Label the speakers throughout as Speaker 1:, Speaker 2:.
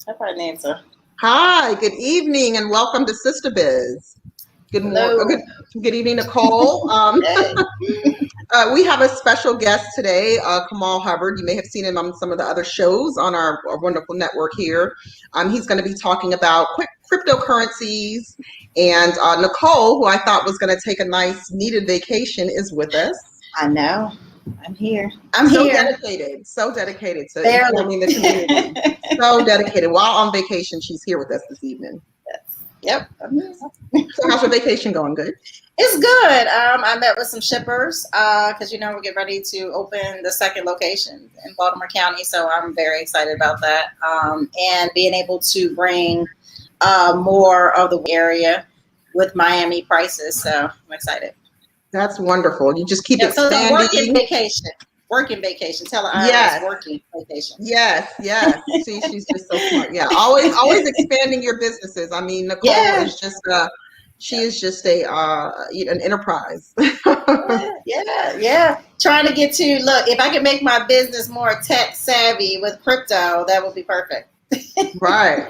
Speaker 1: How about Nancy?
Speaker 2: Hi, good evening, and welcome to Sistabiz. Good morning. Good evening, Nicole. We have a special guest today, Kamal Hubbard. You may have seen him on some of the other shows on our wonderful network here. He's going to be talking about cryptocurrencies. And Nicole, who I thought was going to take a nice, needed vacation, is with us.
Speaker 1: I know. I'm here.
Speaker 2: So dedicated to informing the community. So dedicated. While on vacation, she's here with us this evening.
Speaker 1: Yep.
Speaker 2: So how's your vacation going? Good?
Speaker 1: It's good. I met with some shippers because, we're getting ready to open the second location in Baltimore County. So I'm very excited about that. And being able to bring more of the area with Miami prices. So I'm excited.
Speaker 2: That's wonderful. You just keep expanding.
Speaker 1: So working vacation. Tell her I was working vacation.
Speaker 2: Yes. See, she's just so smart. Yeah, always expanding your businesses. I mean, Nicole is just she is just an enterprise.
Speaker 1: Yeah. Trying to get to look. If I can make my business more tech savvy with crypto, that would be perfect.
Speaker 2: Right.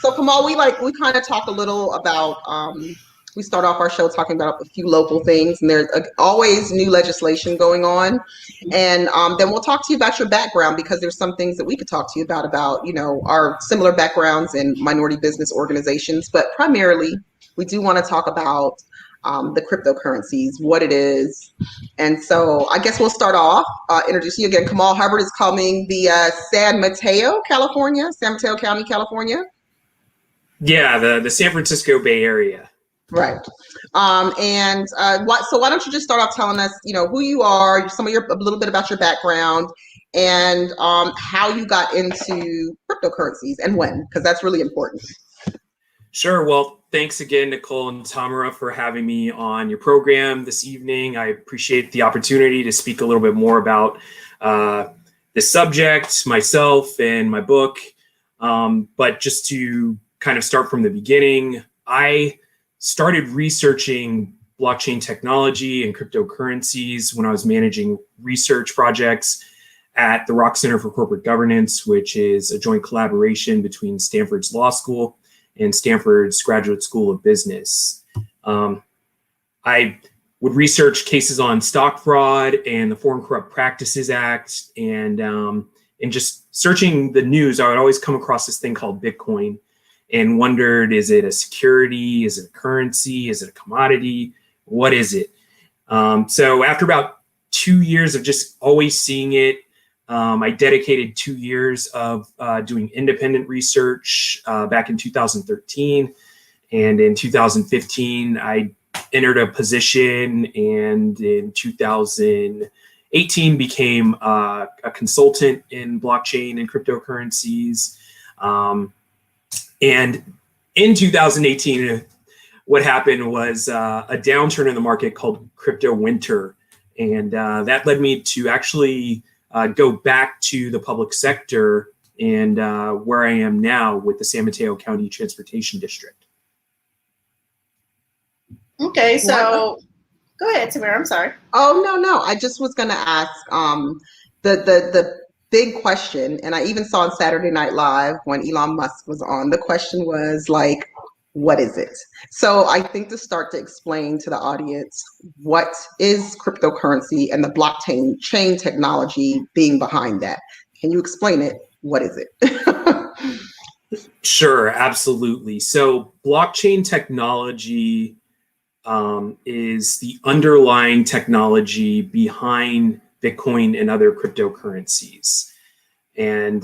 Speaker 2: So Kamal, we kind of talk a little about. We start off our show talking about a few local things, and there's always new legislation going on. And then we'll talk to you about your background, because there's some things that we could talk to you about, our similar backgrounds in minority business organizations. But primarily, we do want to talk about the cryptocurrencies, what it is. And so I guess we'll start off, introducing you again. Kamal Hubbard is coming the San Mateo County, California.
Speaker 3: Yeah, the San Francisco Bay Area.
Speaker 2: Right. So why don't you just start off telling us, who you are, a little bit about your background, and how you got into cryptocurrencies and when, because that's really important.
Speaker 3: Sure. Well, thanks again, Nicole and Tamara, for having me on your program this evening. I appreciate the opportunity to speak a little bit more about the subject, myself, and my book. But just to kind of start from the beginning, I started researching blockchain technology and cryptocurrencies when I was managing research projects at the Rock Center for Corporate Governance, which is a joint collaboration between Stanford's Law School and Stanford's Graduate School of Business. I would research cases on stock fraud and the Foreign Corrupt Practices Act, and just searching the news, I would always come across this thing called Bitcoin, and wondered, is it a security? Is it a currency? Is it a commodity? What is it? So after about 2 years of just always seeing it, I dedicated 2 years of doing independent research back in 2013. And in 2015, I entered a position, and in 2018 became a consultant in blockchain and cryptocurrencies. And in 2018, what happened was a downturn in the market called crypto winter. And that led me to actually go back to the public sector, and where I am now with the San Mateo County Transportation District.
Speaker 1: Okay, so go ahead, Tamara. I'm sorry.
Speaker 2: Oh, no. I just was going to ask the big question, and I even saw on Saturday Night Live when Elon Musk was on, the question was like, what is it? So I think to start to explain to the audience, what is cryptocurrency and the blockchain chain technology being behind that? Can you explain it? What is it?
Speaker 3: Sure, absolutely. So blockchain technology is the underlying technology behind Bitcoin and other cryptocurrencies. And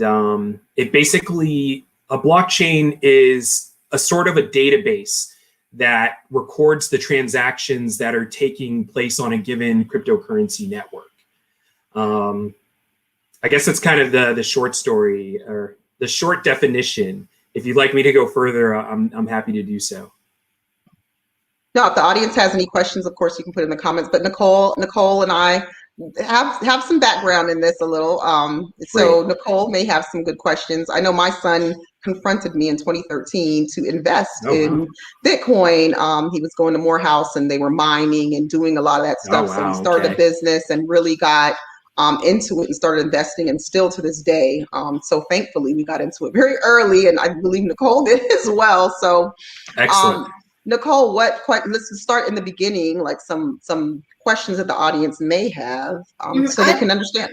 Speaker 3: it basically, a blockchain is a sort of a database that records the transactions that are taking place on a given cryptocurrency network. I guess that's kind of the short story, or the short definition. If you'd like me to go further, I'm happy to do so.
Speaker 2: No, if the audience has any questions, of course, you can put it in the comments. But Nicole and I have some background in this a little. So
Speaker 3: Great.
Speaker 2: Nicole may have some good questions. I know my son confronted me in 2013 to invest in Bitcoin. He was going to Morehouse, and they were mining and doing a lot of that stuff. So he started a business and really got into it and started investing, and still to this day. So thankfully we got into it very early, and I believe Nicole did as well. So
Speaker 3: Excellent.
Speaker 2: Nicole, let's start in the beginning, like some questions that the audience may have, so they can understand.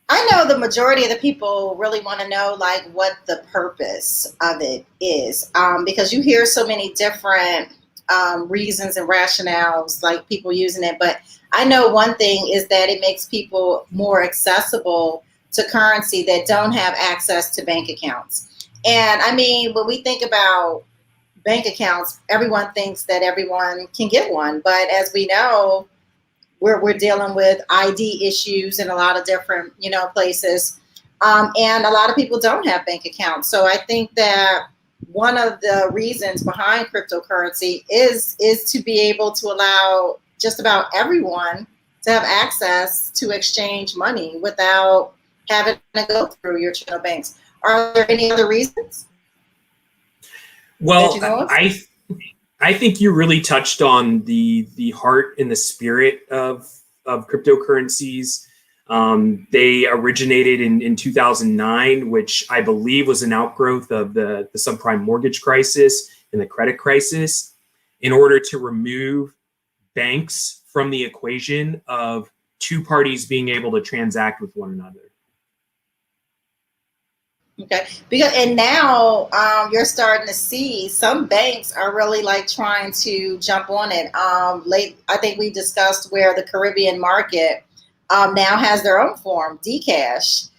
Speaker 1: I know the majority of the people really want to know like what the purpose of it is, because you hear so many different reasons and rationales, like people using it. But I know one thing is that it makes people more accessible to currency that don't have access to bank accounts. And I mean, when we think about bank accounts, everyone thinks that everyone can get one. But as we know, we're dealing with ID issues in a lot of different, places. And a lot of people don't have bank accounts. So I think that one of the reasons behind cryptocurrency is to be able to allow just about everyone to have access to exchange money without having to go through your traditional banks. Are there any other reasons?
Speaker 3: Well, I think you really touched on the heart and the spirit of cryptocurrencies. They originated in 2009, which I believe was an outgrowth of the subprime mortgage crisis and the credit crisis, in order to remove banks from the equation of two parties being able to transact with one another.
Speaker 1: Okay, and now you're starting to see some banks are really like trying to jump on it. I think we discussed where the Caribbean market now has their own form, Dcash,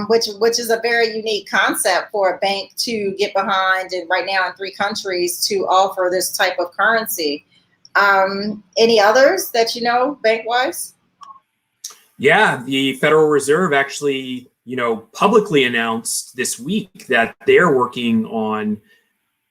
Speaker 1: which is a very unique concept for a bank to get behind, and right now in 3 countries to offer this type of currency. Any others that you know bank-wise?
Speaker 3: Yeah, the Federal Reserve actually publicly announced this week that they're working on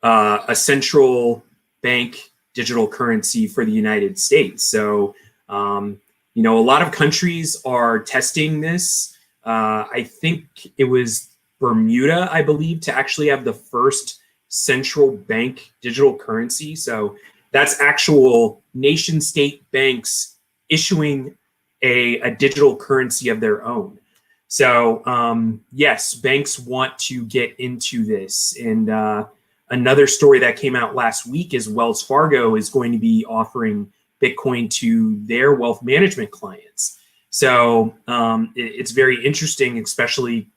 Speaker 3: a central bank digital currency for the United States. So, a lot of countries are testing this. I think it was Bermuda, I believe, to actually have the first central bank digital currency. So that's actual nation state banks issuing a digital currency of their own. So yes, banks want to get into this. And another story that came out last week is Wells Fargo is going to be offering Bitcoin to their wealth management clients. So it's very interesting, especially,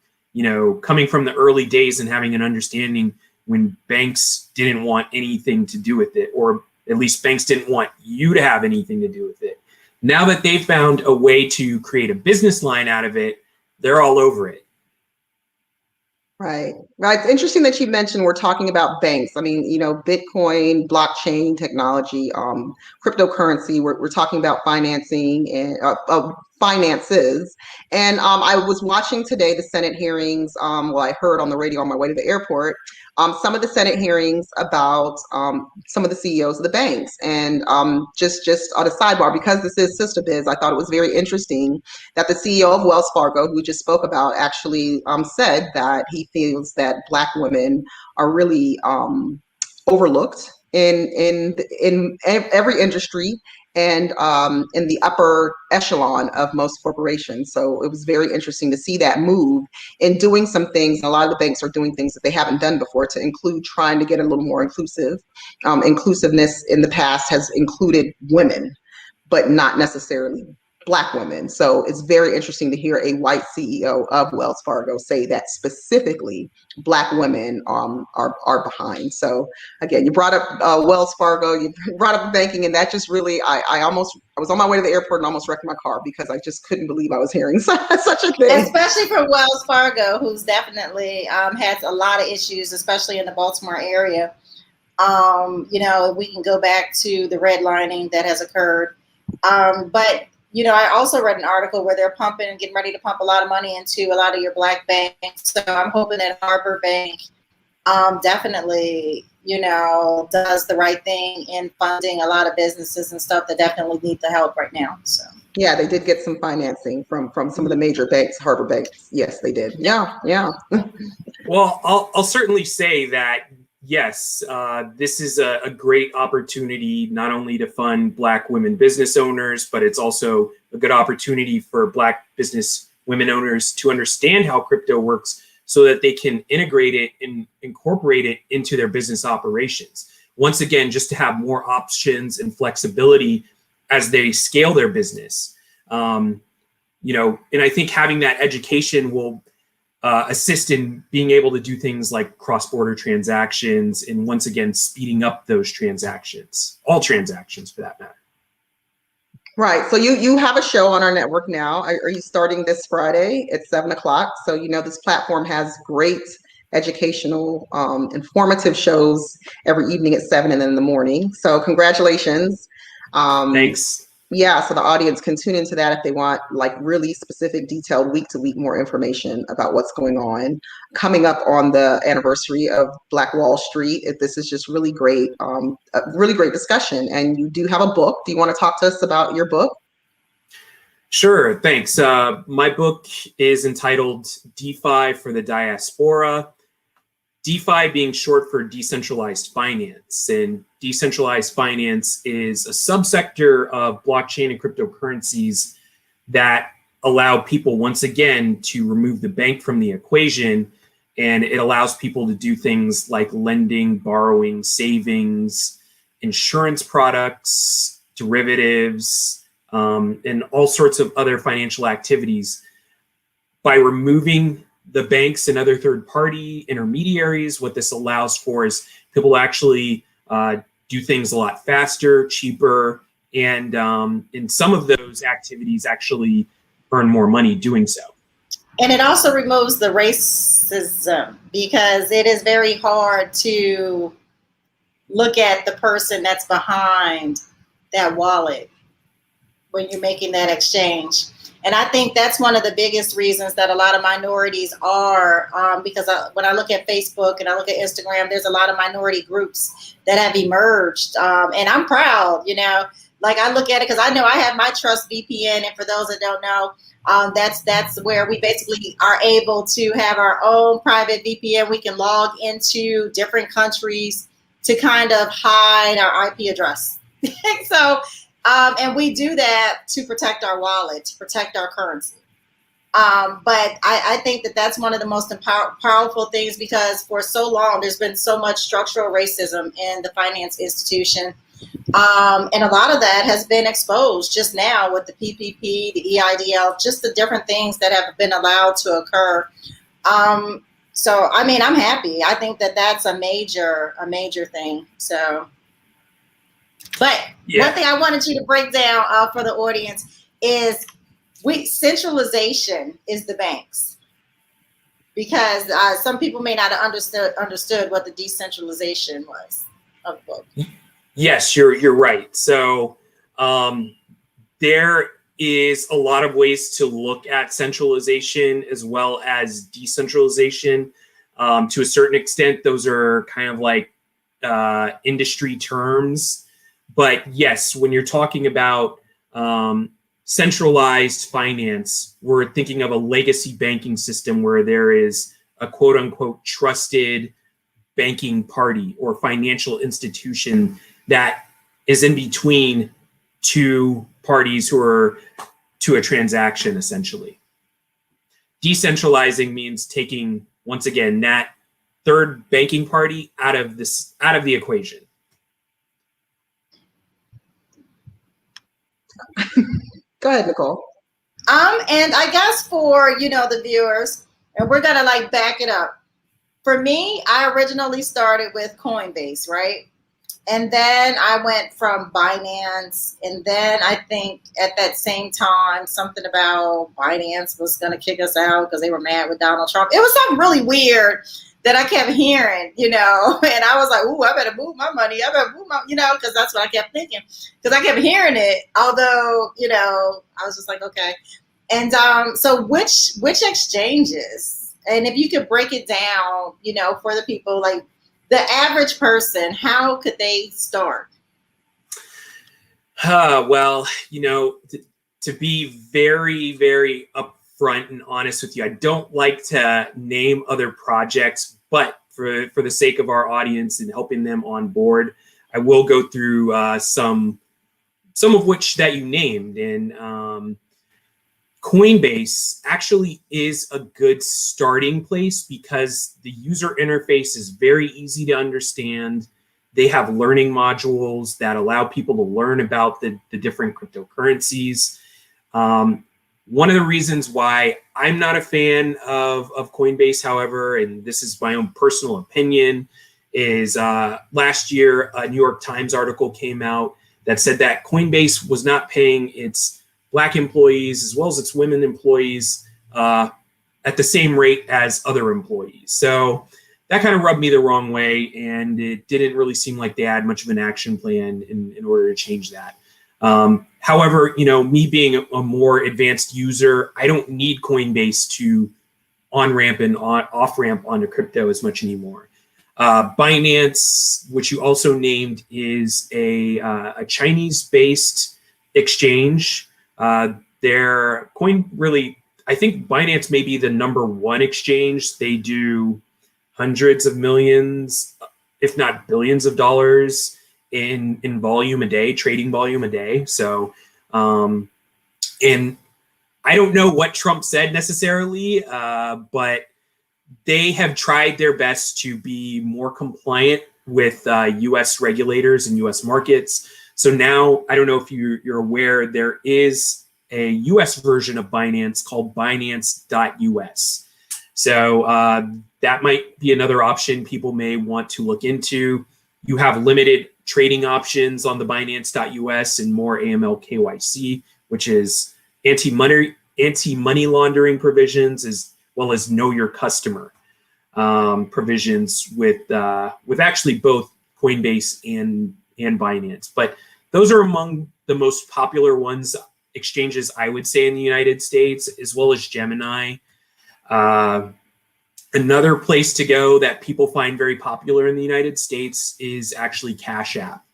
Speaker 3: coming from the early days and having an understanding when banks didn't want anything to do with it, or at least banks didn't want you to have anything to do with it. Now that they've found a way to create a business line out of it, they're all over it.
Speaker 2: Right. It's interesting that you mentioned we're talking about banks. I mean, Bitcoin, blockchain technology, cryptocurrency. We're talking about financing and finances. And I was watching today the Senate hearings. I heard on the radio on my way to the airport some of the Senate hearings about some of the CEOs of the banks. And just on a sidebar, because this is Sistabiz, I thought it was very interesting that the CEO of Wells Fargo, who we just spoke about, actually said that he feels that Black women are really overlooked in every industry and in the upper echelon of most corporations. So it was very interesting to see that move in doing some things. A lot of the banks are doing things that they haven't done before, to include trying to get a little more inclusive. Inclusiveness in the past has included women, but not necessarily Black women. So it's very interesting to hear a white CEO of Wells Fargo say that specifically Black women are behind. So again, you brought up Wells Fargo, you brought up banking, and that just really, I was on my way to the airport and almost wrecked my car because I just couldn't believe I was hearing such a thing.
Speaker 1: Especially for Wells Fargo, who's definitely has a lot of issues, especially in the Baltimore area. We can go back to the redlining that has occurred. But I also read an article where they're getting ready to pump a lot of money into a lot of your Black banks. So I'm hoping that Harbor Bank definitely, does the right thing in funding a lot of businesses and stuff that definitely need the help right now. So
Speaker 2: yeah, they did get some financing from some of the major banks, Harbor Banks. Yes, they did. Yeah.
Speaker 3: Well, I'll certainly say that yes, this is a great opportunity not only to fund Black women business owners, but it's also a good opportunity for Black business women owners to understand how crypto works so that they can integrate it and incorporate it into their business operations. Once again, just to have more options and flexibility as they scale their business. And I think having that education will assist in being able to do things like cross-border transactions and once again, speeding up those transactions, all transactions for that matter.
Speaker 2: Right. So you have a show on our network now. Are you starting this Friday at 7:00? So, this platform has great educational, informative shows every evening at 7 and then in the morning. So congratulations.
Speaker 3: Thanks.
Speaker 2: Yeah, so the audience can tune into that if they want like really specific, detailed week-to-week more information about what's going on. Coming up on the anniversary of Black Wall Street, this is just really great, a really great discussion. And you do have a book. Do you want to talk to us about your book?
Speaker 3: Sure, thanks. My book is entitled DeFi for the Diaspora. DeFi being short for decentralized finance, and decentralized finance is a subsector of blockchain and cryptocurrencies that allow people once again to remove the bank from the equation, and it allows people to do things like lending, borrowing, savings, insurance products, derivatives, and all sorts of other financial activities by removing the banks and other third-party intermediaries. What this allows for is people actually do things a lot faster, cheaper, and in some of those activities actually earn more money doing so.
Speaker 1: And it also removes the racism, because it is very hard to look at the person that's behind that wallet when you're making that exchange. And I think that's one of the biggest reasons that a lot of minorities are, because when I look at Facebook and I look at Instagram, there's a lot of minority groups that have emerged. And I'm proud, like I look at it because I know I have my Trust VPN. And for those that don't know, that's where we basically are able to have our own private VPN. We can log into different countries to kind of hide our IP address. So, and we do that to protect our wallet, to protect our currency. But I think that that's one of the most powerful things, because for so long, there's been so much structural racism in the finance institution. And a lot of that has been exposed just now with the PPP, the EIDL, just the different things that have been allowed to occur. So, I mean, I'm happy. I think that that's a major thing. So. But one thing I wanted you to break down for the audience is centralization is the banks, because some people may not have understood what the decentralization was of the book.
Speaker 3: Yes, you're right. So there is a lot of ways to look at centralization as well as decentralization. To a certain extent, those are kind of like industry terms. But yes, when you're talking about centralized finance, we're thinking of a legacy banking system where there is a quote unquote trusted banking party or financial institution that is in between two parties who are to a transaction, essentially. Decentralizing means taking, once again, that third banking party out of the equation.
Speaker 2: Go ahead, Nicole.
Speaker 1: And I guess for, the viewers, and we're going to like back it up. For me, I originally started with Coinbase, right? And then I went from Binance. And then I think at that same time, something about Binance was going to kick us out because they were mad with Donald Trump. It was something really weird that I kept hearing, and I was like, ooh, I better move my money. I better move my, because that's what I kept thinking, because I kept hearing it. Although, I was just like, okay. And so which exchanges, and if you could break it down, for the people, like the average person, how could they start?
Speaker 3: Well, to be very, very upfront and honest with you, I don't like to name other projects, but for the sake of our audience and helping them on board, I will go through some of which that you named. And Coinbase actually is a good starting place because the user interface is very easy to understand. They have learning modules that allow people to learn about the different cryptocurrencies. One of the reasons why I'm not a fan of Coinbase, however, and this is my own personal opinion, is last year a New York Times article came out that said that Coinbase was not paying its Black employees as well as its women employees at the same rate as other employees. So that kind of rubbed me the wrong way, and it didn't really seem like they had much of an action plan in order to change that. However, me being a more advanced user, I don't need Coinbase to on-ramp and off-ramp onto crypto as much anymore. Binance, which you also named, is a Chinese-based exchange. Their coin really, I think Binance may be the #1 exchange. They do hundreds of millions, if not billions of dollars in volume a day, trading volume a day. So, and I don't know what Trump said necessarily, but they have tried their best to be more compliant with U.S. regulators and U.S. markets. So now, I don't know if you're aware, there is a U.S. version of Binance called Binance.us. So that might be another option people may want to look into. You have limited trading options on the Binance.us and more AML KYC, which is anti-money laundering provisions, as well as know your customer provisions with actually both Coinbase and Binance. But those are among the most popular exchanges, I would say, in the United States, as well as Gemini. Another place to go that people find very popular in the United States is actually Cash App.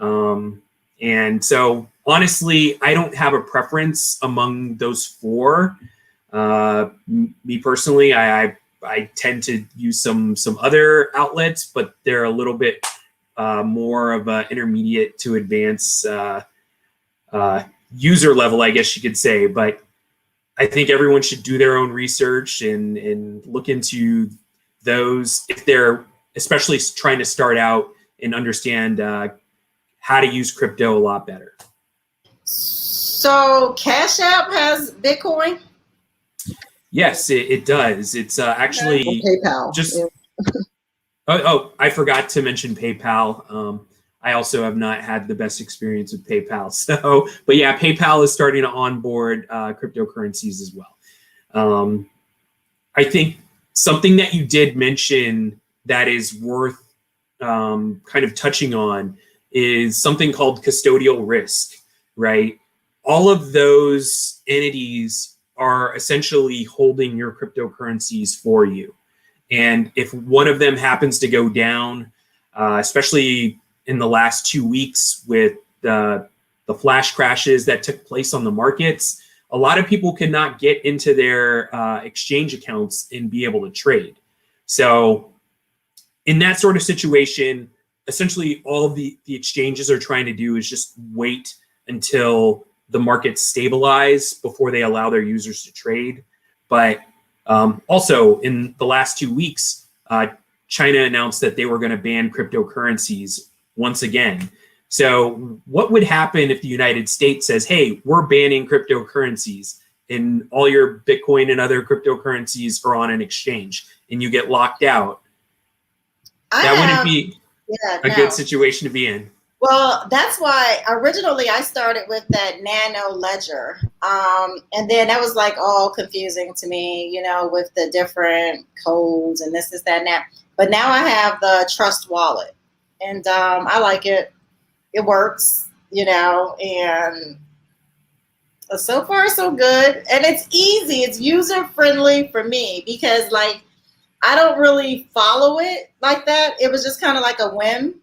Speaker 3: And so honestly, I don't have a preference among those four. Me personally, I tend to use some other outlets, but they're a little bit more of an intermediate to advanced user level, I guess you could say. But I think everyone should do their own research and look into those if they're especially trying to start out and understand how to use crypto a lot better.
Speaker 1: So Cash App has Bitcoin?
Speaker 3: Yes, it does. It's actually
Speaker 2: PayPal.
Speaker 3: Just oh, I forgot to mention PayPal. I also have not had the best experience with PayPal. So, but yeah, PayPal is starting to onboard cryptocurrencies as well. I think something that you did mention that is worth kind of touching on is something called custodial risk, right? All of those entities are essentially holding your cryptocurrencies for you. And if one of them happens to go down, especially in the last 2 weeks with the flash crashes that took place on the markets, a lot of people could not get into their exchange accounts and be able to trade. So in that sort of situation, essentially all the exchanges are trying to do is just wait until the markets stabilize before they allow their users to trade. But also in the last 2 weeks, China announced that they were going to ban cryptocurrencies once again. So what would happen if the United States says, hey, we're banning cryptocurrencies and all your Bitcoin and other cryptocurrencies are on an exchange and you get locked out? That wouldn't be a good situation to be in.
Speaker 1: Well, that's why originally I started with that nano ledger. And then that was like all confusing to me, with the different codes and this, that, and that. But now I have the Trust Wallet and I like it. It works, and so far so good. And it's easy. It's user friendly for me because I don't really follow it like that. It was just kind of like a whim.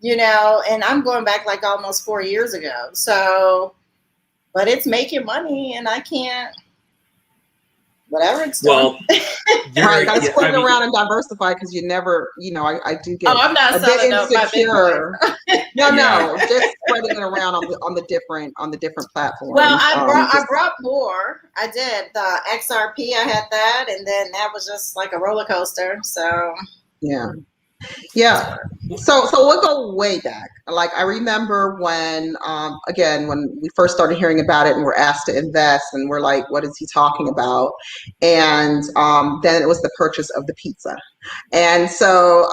Speaker 1: And I'm going back almost 4 years ago. So, but it's making money and I can't, whatever it's doing.
Speaker 3: Well,
Speaker 2: Right, got to spread it around and diversify because you never, I do get
Speaker 1: I'm not
Speaker 2: a bit insecure. No, just spreading it around on the different platforms.
Speaker 1: Well, I brought more. I did the XRP. I had that, and then that was just like a roller coaster. So
Speaker 2: yeah. So we'll go way back. Like I remember when, again, when we first started hearing about it and we're asked to invest and we're like, what is he talking about? And then it was the purchase of the pizza. And so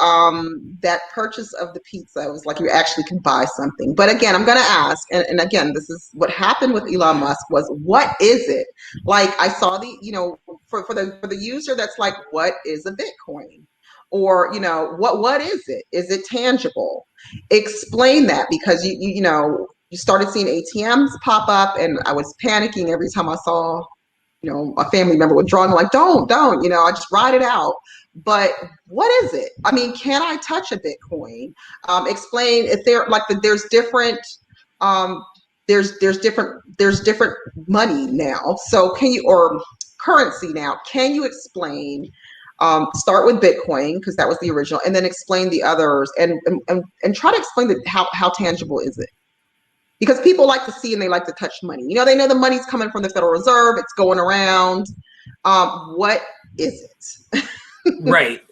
Speaker 2: that purchase of the pizza was like you actually can buy something. But again, I'm going to ask, and again, this is what happened with Elon Musk was, what is it? Like I saw for the user that's like, what is a Bitcoin? Or, what is it? Is it tangible? Explain that, because you started seeing ATMs pop up and I was panicking every time I saw, a family member withdrawing, like, don't, I just ride it out. But what is it? I mean, can I touch a Bitcoin? Explain if there's different, there's different money now. So or currency now. Can you explain? Start with Bitcoin because that was the original, and then explain the others, and try to explain how tangible is it? Because people like to see and they like to touch money. They know the money's coming from the Federal Reserve. It's going around. What is it?
Speaker 3: Right.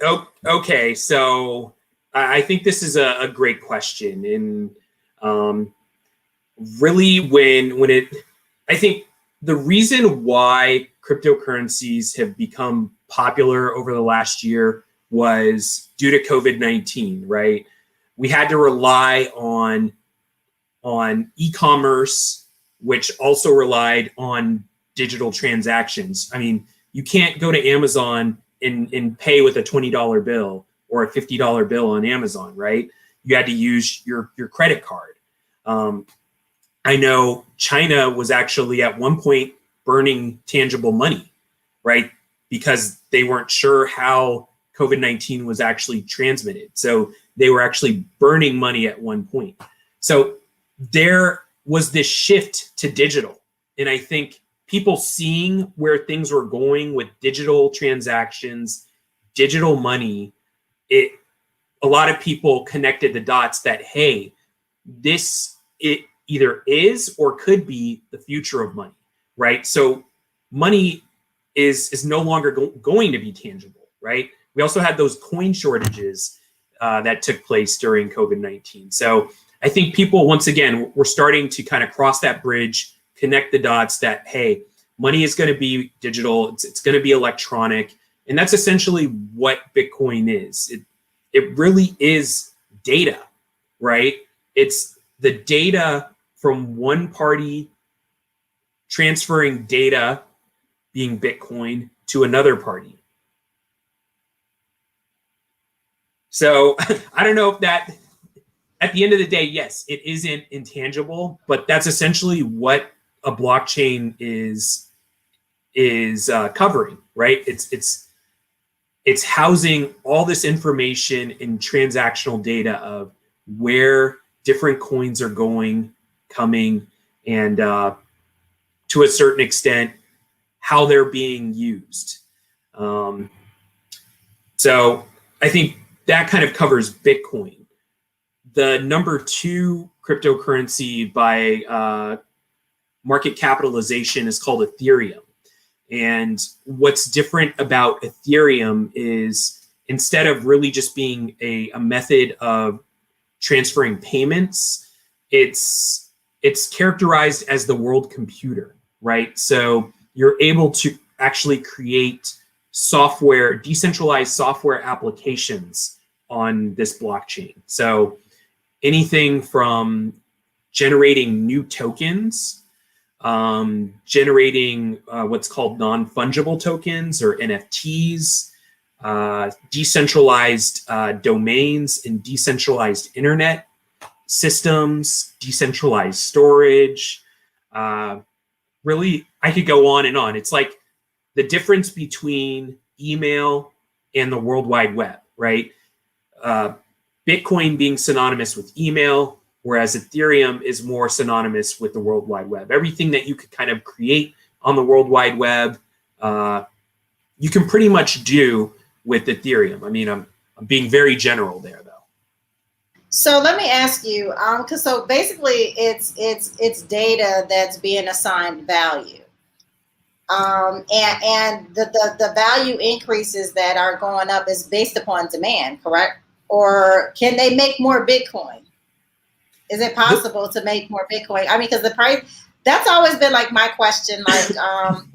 Speaker 3: Okay. So I think this is a great question, and really, I think the reason why cryptocurrencies have become popular over the last year was due to COVID-19, right? We had to rely on e-commerce, which also relied on digital transactions. I mean, you can't go to Amazon and pay with a $20 bill or a $50 bill on Amazon, right? You had to use your credit card. I know China was actually at one point burning tangible money, right? Because they weren't sure how COVID-19 was actually transmitted. So they were actually burning money at one point. So there was this shift to digital. And I think people seeing where things were going with digital transactions, digital money, a lot of people connected the dots that, hey, it either is or could be the future of money, right? So money is no longer going to be tangible, right? We also had those coin shortages that took place during COVID-19. So I think people, once again, we're starting to kind of cross that bridge, connect the dots that, hey, money is going to be digital, it's going to be electronic, and that's essentially what Bitcoin is. It really is data, right? It's the data from one party transferring data, being Bitcoin, to another party. So I don't know if that, at the end of the day, yes, it isn't intangible, but that's essentially what a blockchain is covering, right? It's housing all this information in transactional data of where different coins are going, coming, and to a certain extent, how they're being used. So I think that kind of covers Bitcoin. The number 2 cryptocurrency by market capitalization is called Ethereum. And what's different about Ethereum is instead of really just being a method of transferring payments, it's characterized as the world computer, right? So you're able to actually create software, decentralized software applications on this blockchain. So anything from generating new tokens, generating what's called non-fungible tokens or NFTs, decentralized domains and decentralized internet systems, decentralized storage. Really, I could go on and on. It's like the difference between email and the World Wide Web, right? Bitcoin being synonymous with email, whereas Ethereum is more synonymous with the World Wide Web. Everything that you could kind of create on the World Wide Web you can pretty much do with Ethereum. I mean, I'm being very general there, though.
Speaker 1: So let me ask you, because so basically it's data that's being assigned value, and the value increases that are going up is based upon demand, correct? Or can they make more Bitcoin? Is it possible to make more Bitcoin? I mean, because the price, that's always been like my question. Like,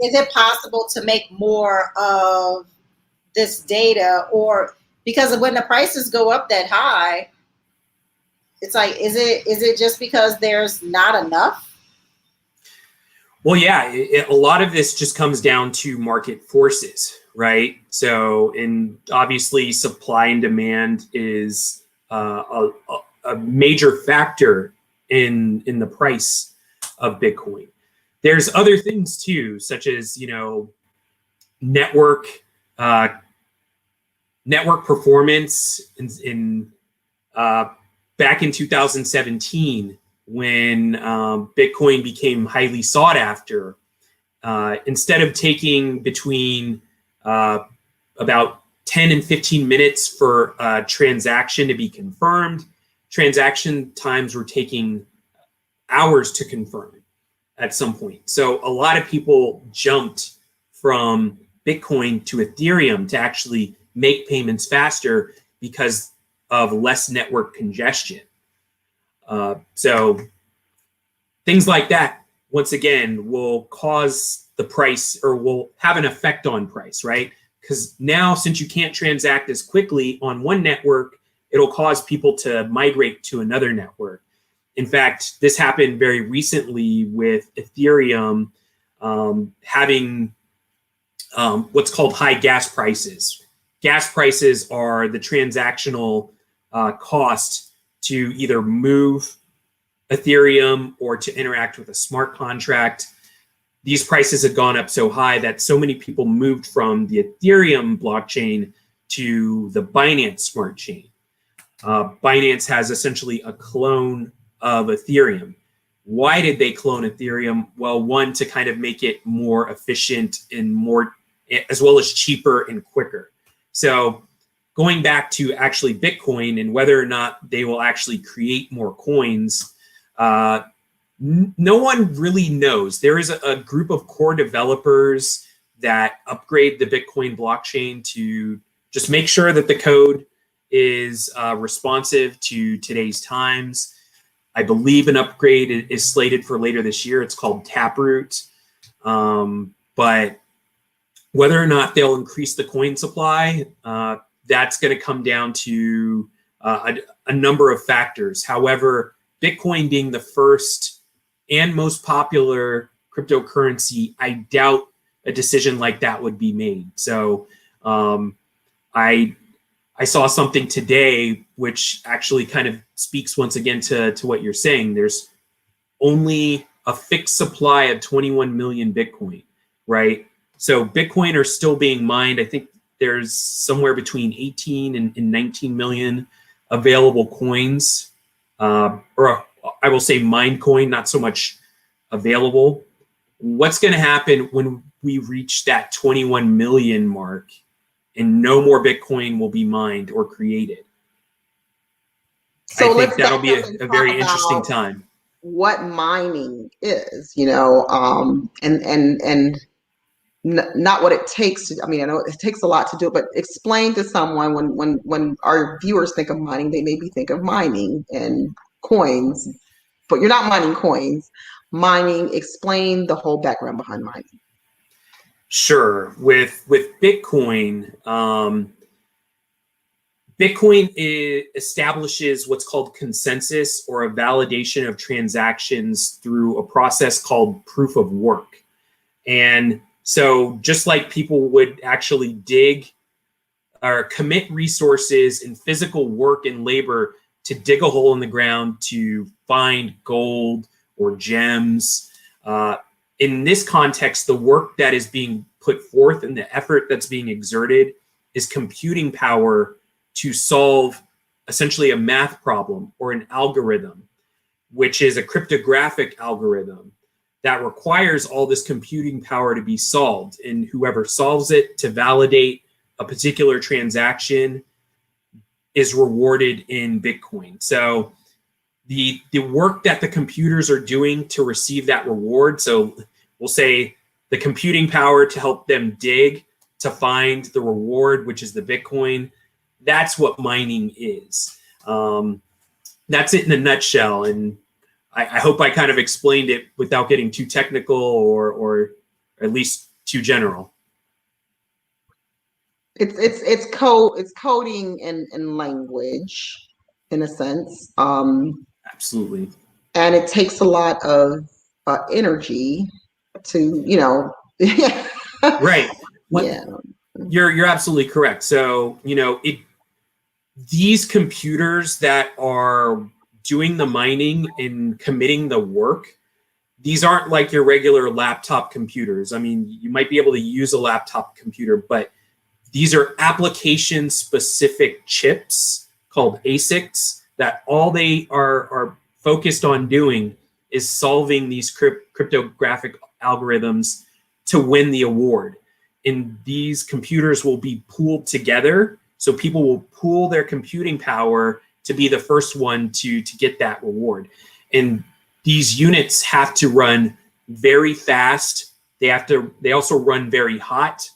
Speaker 1: is it possible to make more of this data? Or because when the prices go up that high, it's like, is it just because there's not enough?
Speaker 3: Well, yeah, a lot of this just comes down to market forces, right? So, and obviously supply and demand is a major factor in the price of Bitcoin. There's other things too, such as, network performance in back in 2017, when Bitcoin became highly sought after. Instead of taking between about 10 and 15 minutes for a transaction to be confirmed, transaction times were taking hours to confirm at some point. So a lot of people jumped from Bitcoin to Ethereum to actually make payments faster because of less network congestion. So things like that, once again, will cause the price, or will have an effect on price, right? Because now, since you can't transact as quickly on one network, it'll cause people to migrate to another network. In fact, this happened very recently with Ethereum having what's called high gas prices. Gas prices are the transactional cost to either move Ethereum or to interact with a smart contract. These prices had gone up so high that so many people moved from the Ethereum blockchain to the Binance smart chain. Binance has essentially a clone of Ethereum. Why did they clone Ethereum? Well, one, to kind of make it more efficient and more, as well as cheaper and quicker. So going back to actually Bitcoin and whether or not they will actually create more coins, no one really knows. There is a group of core developers that upgrade the Bitcoin blockchain to just make sure that the code is responsive to today's times. I believe an upgrade is slated for later this year. It's called Taproot. But whether or not they'll increase the coin supply, that's going to come down to a number of factors. However, Bitcoin being the first and most popular cryptocurrency, I doubt a decision like that would be made. So I saw something today which actually kind of speaks once again to what you're saying. There's only a fixed supply of 21 million Bitcoin, right? So Bitcoin are still being mined. I think there's somewhere between 18 and 19 million available coins, or I will say mined coin, not so much available. What's going to happen when we reach that 21 million mark and no more Bitcoin will be mined or created? So I think that'll be a very interesting time.
Speaker 2: What mining is, and not what it takes to, I mean, I know it takes a lot to do it, but explain to someone when our viewers think of mining, they maybe think of mining and coins, but you're not mining coins. Mining, explain the whole background behind mining.
Speaker 3: Sure. With Bitcoin, Bitcoin establishes what's called consensus, or a validation of transactions through a process called proof of work. And so just like people would actually dig or commit resources and physical work and labor to dig a hole in the ground to find gold or gems, in this context, the work that is being put forth and the effort that's being exerted is computing power to solve essentially a math problem or an algorithm, which is a cryptographic algorithm. that requires all this computing power to be solved. And whoever solves it to validate a particular transaction is rewarded in Bitcoin. So the work that the computers are doing to receive that reward, so we'll say the computing power to help them dig to find the reward, which is the Bitcoin, that's what mining is. That's it in a nutshell. And I hope I kind of explained it without getting too technical or at least too general.
Speaker 2: It's coding in language, in a sense.
Speaker 3: Absolutely.
Speaker 2: And it takes a lot of energy to,
Speaker 3: Right.
Speaker 2: Yeah.
Speaker 3: You're absolutely correct. So, these computers that are doing the mining and committing the work, these aren't like your regular laptop computers. I mean, you might be able to use a laptop computer, but these are application-specific chips called ASICs that all they are focused on doing is solving these cryptographic algorithms to win the award. And these computers will be pooled together. So people will pool their computing power to be the first one to get that reward. And these units have to run very fast. They also run very hot.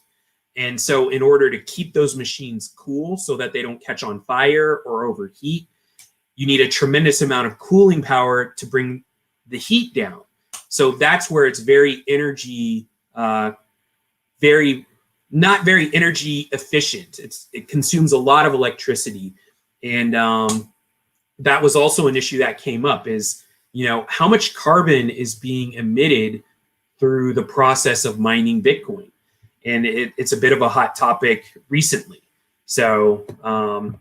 Speaker 3: And so in order to keep those machines cool so that they don't catch on fire or overheat, you need a tremendous amount of cooling power to bring the heat down. So that's where it's not very energy efficient. It consumes a lot of electricity. And that was also an issue that came up is, how much carbon is being emitted through the process of mining Bitcoin? And it's a bit of a hot topic recently. So, and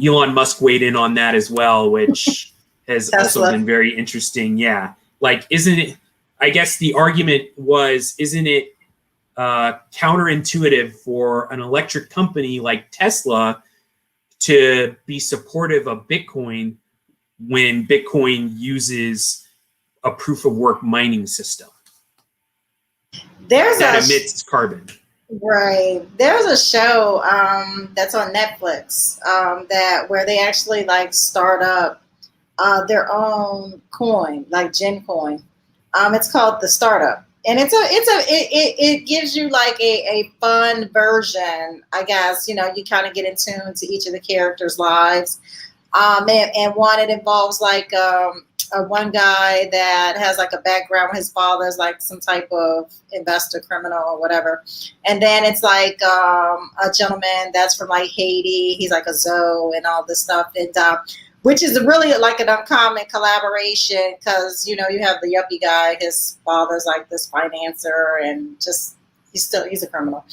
Speaker 3: Elon Musk weighed in on that as well, which has also been very interesting. Yeah. Like, I guess the argument was, isn't it counterintuitive for an electric company like Tesla to be supportive of Bitcoin when Bitcoin uses a proof of work mining system that emits carbon?
Speaker 1: Right. There's a show that's on Netflix where they actually start up their own coin, like Gen Coin. It's called The Startup. And it gives you a fun version, I guess. You kind of get in tune to each of the characters' lives. And one, it involves one guy that has a background where his father's some type of investor criminal or whatever. And then it's a gentleman that's from Haiti. He's a Zoe and all this stuff. And which is really an uncommon collaboration because, you have the yuppie guy, his father's this financer and just, he's a criminal.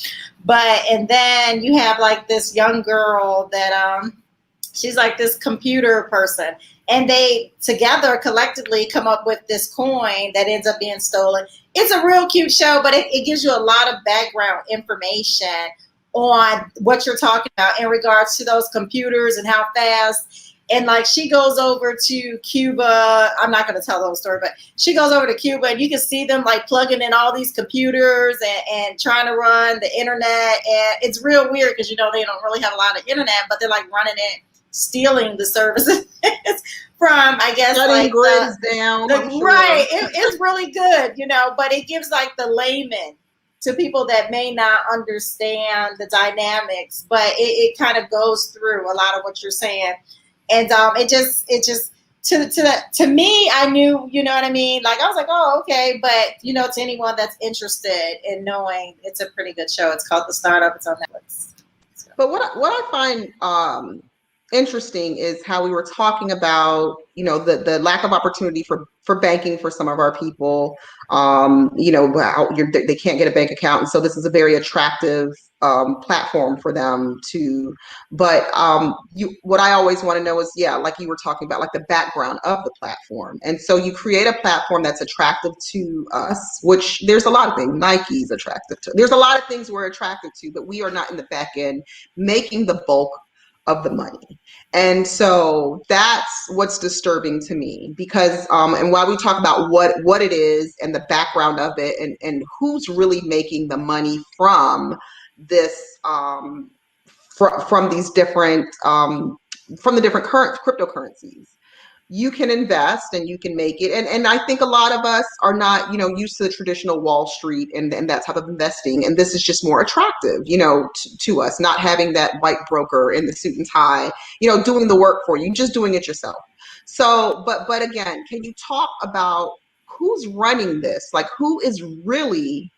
Speaker 1: And then you have this young girl that, she's this computer person, and they together collectively come up with this coin that ends up being stolen. It's a real cute show, but it gives you a lot of background information on what you're talking about in regards to those computers and how fast. And she goes over to Cuba. I'm not going to tell the whole story, but she goes over to Cuba and you can see them plugging in all these computers and trying to run the internet. And it's real weird because, they don't really have a lot of internet, but they're running it, stealing the services from, I guess,
Speaker 2: grids down.
Speaker 1: Right. It's really good, but it gives the layman to people that may not understand the dynamics, but it kind of goes through a lot of what you're saying. And it just to me, I knew, you know what I mean? I was oh, okay. But, to anyone that's interested in knowing, it's a pretty good show. It's called The Startup. It's on Netflix. So.
Speaker 2: But what I find interesting is how we were talking about, the lack of opportunity for banking for some of our people. They can't get a bank account. And so this is a very attractive platform for them to, but what I always want to know is, like you were talking about, the background of the platform. And so you create a platform that's attractive to us, which there's a lot of things. Nike's attractive to. There's a lot of things we're attracted to, but we are not in the back end making the bulk of the money. And so that's what's disturbing to me, because and while we talk about what it is and the background of it, and who's really making the money from this, from these different from the different cryptocurrencies, you can invest and you can make it. And I think a lot of us are not, used to the traditional Wall Street and that type of investing. And this is just more attractive, to us, not having that white broker in the suit and tie, doing the work for you, just doing it yourself. So, but again, can you talk about who's running this? Like, who is really,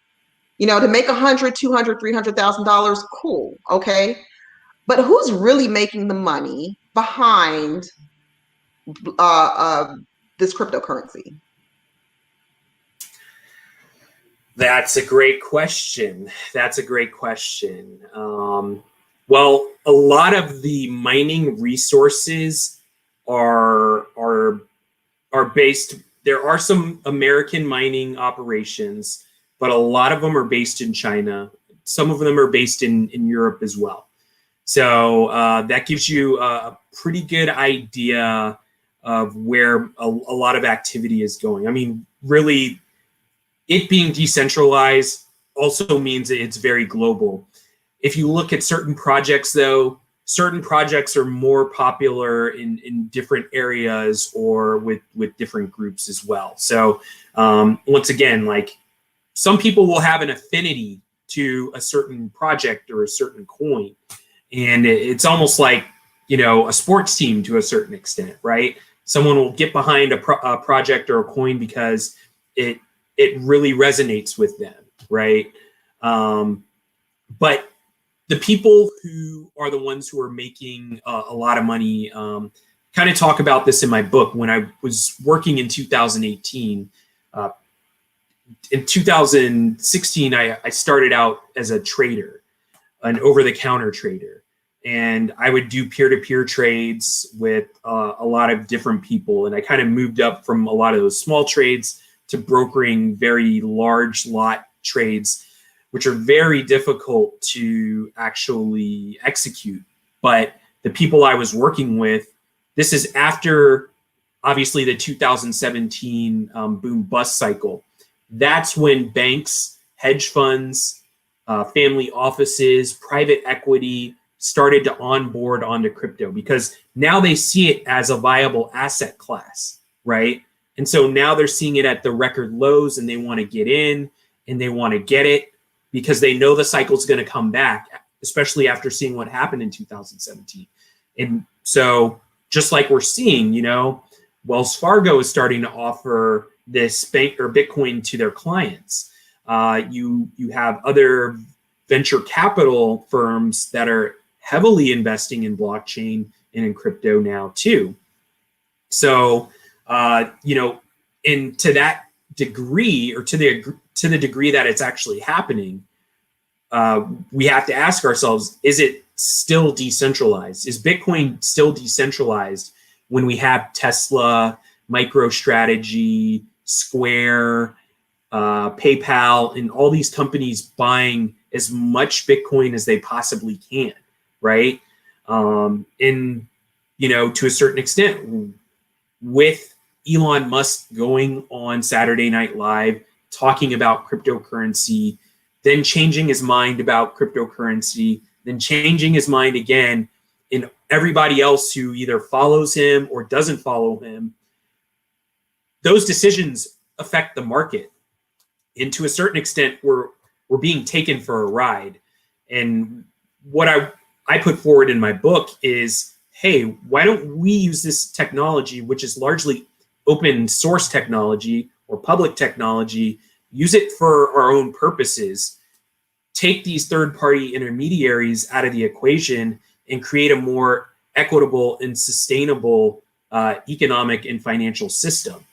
Speaker 2: to make $100,000, $200,000, $300,000, cool, okay? But who's really making the money behind this cryptocurrency?
Speaker 3: That's a great question. Well, a lot of the mining resources are based. There are some American mining operations, but a lot of them are based in China. Some of them are based in Europe as well. So that gives you a pretty good idea of where a lot of activity is going. I mean, really, it being decentralized also means it's very global. If you look at certain projects, though, certain projects are more popular in different areas or with different groups as well. So once again, like, some people will have an affinity to a certain project or a certain coin. And it's almost like, a sports team to a certain extent, right? Someone will get behind a project or a coin because it really resonates with them, right? But the people who are the ones who are making a lot of money, kind of talk about this in my book. When I was working in 2018, in 2016, I started out as a trader, an over-the-counter trader. And I would do peer-to-peer trades with a lot of different people. And I kind of moved up from a lot of those small trades to brokering very large lot trades, which are very difficult to actually execute. But the people I was working with, this is after, obviously, the 2017 boom-bust cycle. That's when banks, hedge funds, family offices, private equity started to onboard onto crypto, because now they see it as a viable asset class, right? And so now they're seeing it at the record lows, and they want to get in and they want to get it because they know the cycle's going to come back, especially after seeing what happened in 2017. And so just like we're seeing, Wells Fargo is starting to offer this bank or Bitcoin to their clients. You have other venture capital firms that are heavily investing in blockchain and in crypto now too. So, and to that degree, or to the degree that it's actually happening, we have to ask ourselves, is it still decentralized? Is Bitcoin still decentralized when we have Tesla, MicroStrategy, Square, PayPal, and all these companies buying as much Bitcoin as they possibly can, right? And, to a certain extent, with Elon Musk going on Saturday Night Live, talking about cryptocurrency, then changing his mind about cryptocurrency, then changing his mind again, and everybody else who either follows him or doesn't follow him, those decisions affect the market. And to a certain extent, we're being taken for a ride. And what I put forward in my book is, hey, why don't we use this technology, which is largely open source technology or public technology, use it for our own purposes, take these third-party intermediaries out of the equation, and create a more equitable and sustainable economic and financial system.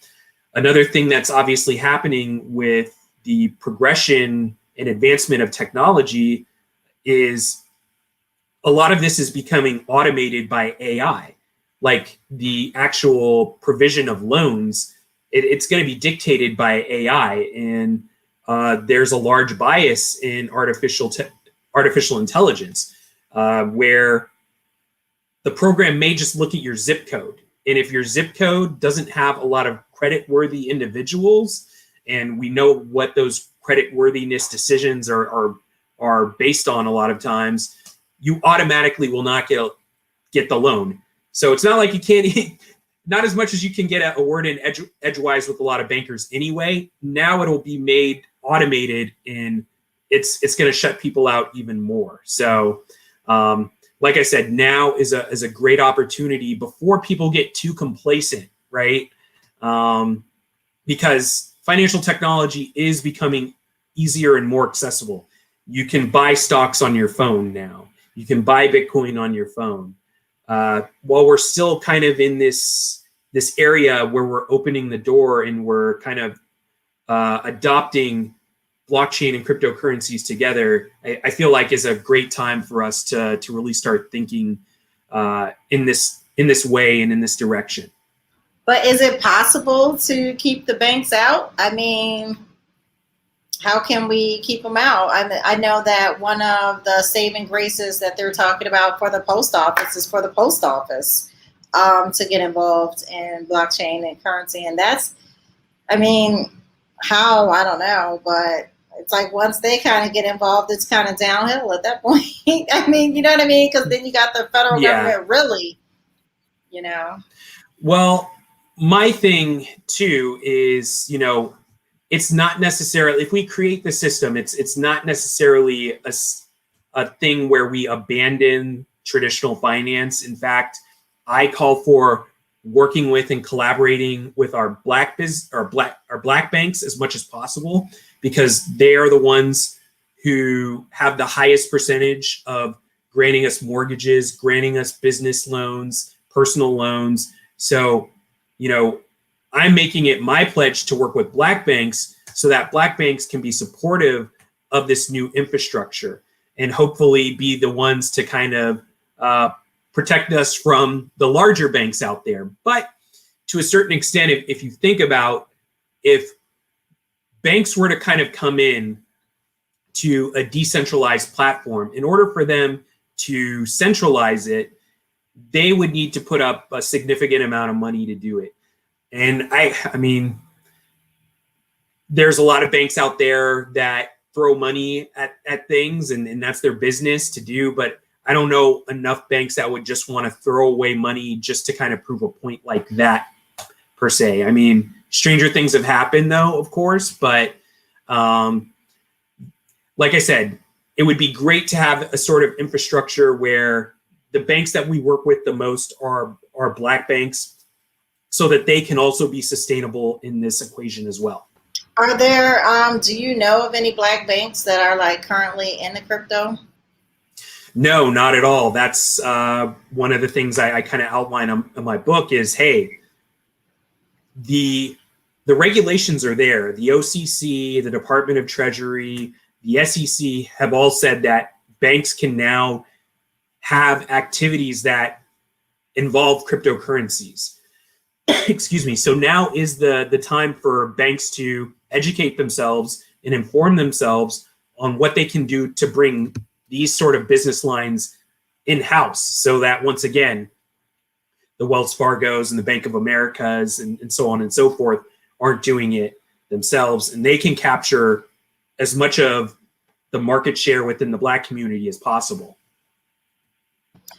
Speaker 3: Another thing that's obviously happening with the progression and advancement of technology is a lot of this is becoming automated by AI. Like the actual provision of loans, it's going to be dictated by AI, and there's a large bias in artificial intelligence, where the program may just look at your zip code. And if your zip code doesn't have a lot of credit-worthy individuals, and we know what those credit-worthiness decisions are based on a lot of times, you automatically will not get the loan. So it's not like you can't, not as much as you can get a word in edgewise with a lot of bankers anyway. Now it'll be made automated, and it's going to shut people out even more. So like I said, now is a great opportunity before people get too complacent, right? Because financial technology is becoming easier and more accessible. You can buy stocks on your phone now. You can buy Bitcoin on your phone. While we're still kind of in this area where we're opening the door and we're kind of adopting blockchain and cryptocurrencies together, I feel like is a great time for us to really start thinking in this way and in this direction.
Speaker 1: But is it possible to keep the banks out? I mean, how can we keep them out? I know that one of the saving graces that they're talking about for the post office is for the post office to get involved in blockchain and currency. And that's, I mean, how, I don't know, but it's like once they kind of get involved, it's kind of downhill at that point. I mean, you know what I mean? Because then you got the federal government really, you know.
Speaker 3: Well, my thing too is, you know, it's not necessarily, if we create the system, it's not necessarily a thing where we abandon traditional finance. In fact, I call for working with and collaborating with our black banks as much as possible, because they are the ones who have the highest percentage of granting us mortgages, granting us business loans, personal loans. So, you know, I'm making it my pledge to work with black banks so that black banks can be supportive of this new infrastructure and hopefully be the ones to kind of protect us from the larger banks out there. But to a certain extent, if you think about, if banks were to kind of come in to a decentralized platform, in order for them to centralize it, they would need to put up a significant amount of money to do it. And I mean, there's a lot of banks out there that throw money at things, and that's their business to do. But I don't know enough banks that would just want to throw away money just to kind of prove a point like that, per se. I mean, stranger things have happened, though, of course. But like I said, it would be great to have a sort of infrastructure where the banks that we work with the most are black banks, so that they can also be sustainable in this equation as well.
Speaker 1: Are there, do you know of any black banks that are like currently in the crypto?
Speaker 3: No, not at all. That's one of the things I kind of outline in my book is, hey, the regulations are there. The OCC, the Department of Treasury, the SEC have all said that banks can now have activities that involve cryptocurrencies. Excuse me. So now is the time for banks to educate themselves and inform themselves on what they can do to bring these sort of business lines in-house, so that once again, the Wells Fargos and the Bank of Americas and so on and so forth aren't doing it themselves, and they can capture as much of the market share within the black community as possible.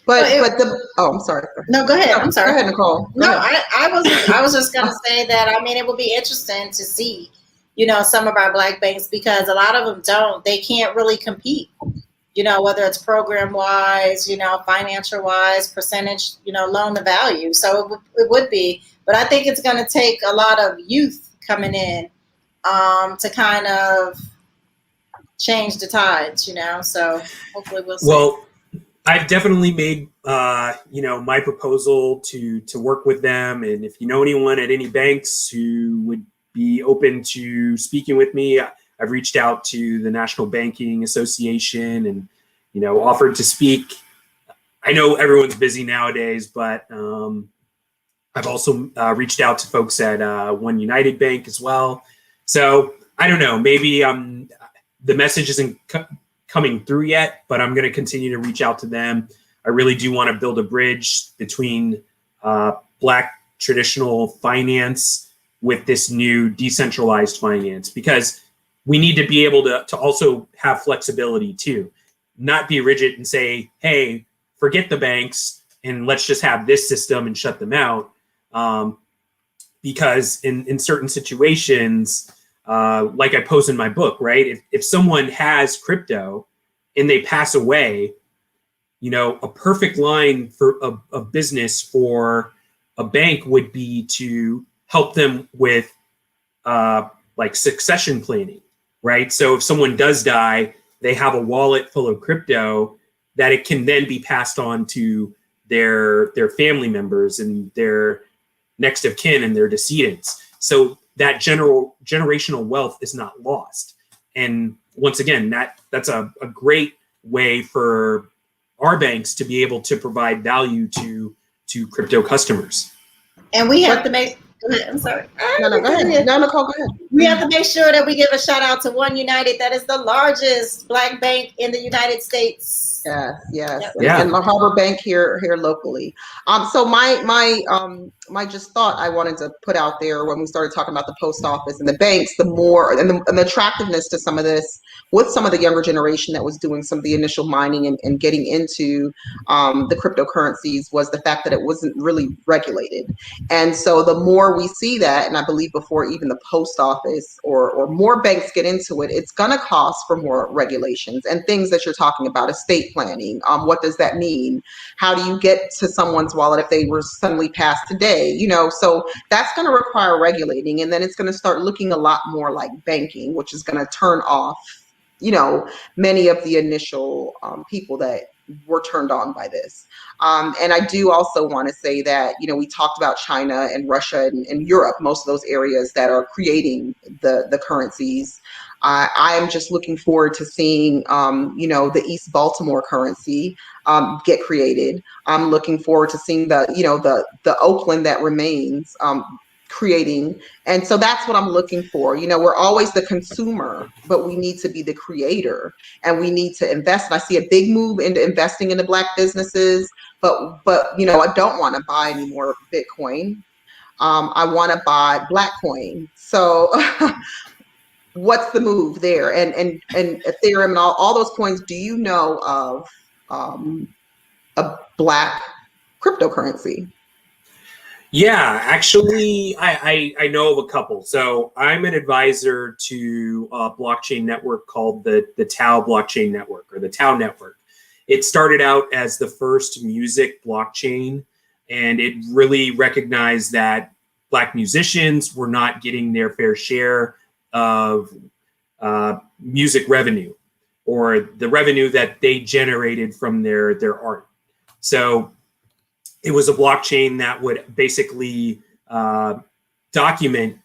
Speaker 2: I'm sorry.
Speaker 1: No, go ahead. I'm sorry.
Speaker 2: Go ahead, Nicole.
Speaker 1: I was just going to say that, I mean, it will be interesting to see, you know, some of our black banks, because a lot of them they can't really compete, you know, whether it's program wise, you know, financial wise, percentage, you know, loan to value. So it would be, but I think it's going to take a lot of youth coming in to kind of change the tides, you know, so hopefully we'll see.
Speaker 3: Well, I've definitely made, you know, my proposal to work with them. And if you know anyone at any banks who would be open to speaking with me, I've reached out to the National Banking Association and, you know, offered to speak. I know everyone's busy nowadays, but I've also reached out to folks at One United Bank as well. So I don't know, maybe the message isn't coming through yet, but I'm going to continue to reach out to them. I really do want to build a bridge between Black traditional finance with this new decentralized finance, because we need to be able to also have flexibility too, not be rigid and say, hey, forget the banks and let's just have this system and shut them out. Because in certain situations, like I pose in my book, right? If someone has crypto and they pass away, a perfect line for a business for a bank would be to help them with like succession planning, right? So if someone does die, they have a wallet full of crypto that it can then be passed on to their family members and their next of kin and their decedents. So that generational wealth is not lost. And once again, that's a great way for our banks to be able to provide value to crypto customers.
Speaker 1: And we have to make, go ahead, I'm sorry.
Speaker 2: No, go ahead. No, Nicole, go ahead.
Speaker 1: We have to make sure that we give a shout out to One United. That is the largest Black bank in the United States.
Speaker 2: Yes.
Speaker 3: Yeah.
Speaker 2: And the Harbor Bank here locally. So my just thought I wanted to put out there when we started talking about the post office and the banks, the more and the attractiveness to some of this with some of the younger generation that was doing some of the initial mining and getting into the cryptocurrencies was the fact that it wasn't really regulated. And so the more we see that, and I believe before even the post office or more banks get into it, it's going to cost for more regulations and things that you're talking about, estate planning. What does that mean? How do you get to someone's wallet if they were suddenly passed today? So that's going to require regulating, and then it's going to start looking a lot more like banking, which is going to turn off, many of the initial people that were turned on by this. And I do also want to say that, we talked about China and Russia and Europe, most of those areas that are creating the currencies. I am just looking forward to seeing, the East Baltimore currency get created. I'm looking forward to seeing the Oakland that remains creating. And so that's what I'm looking for. We're always the consumer, but we need to be the creator and we need to invest. And I see a big move into investing into Black businesses, but I don't want to buy any more Bitcoin. I want to buy Black coin. So what's the move there? And Ethereum and all those coins, do you know of a Black cryptocurrency?
Speaker 3: Yeah, actually, I know of a couple. So I'm an advisor to a blockchain network called the Tau blockchain network, or the Tau network. It started out as the first music blockchain, and it really recognized that Black musicians were not getting their fair share of music revenue, or the revenue that they generated from their art. So it was a blockchain that would basically document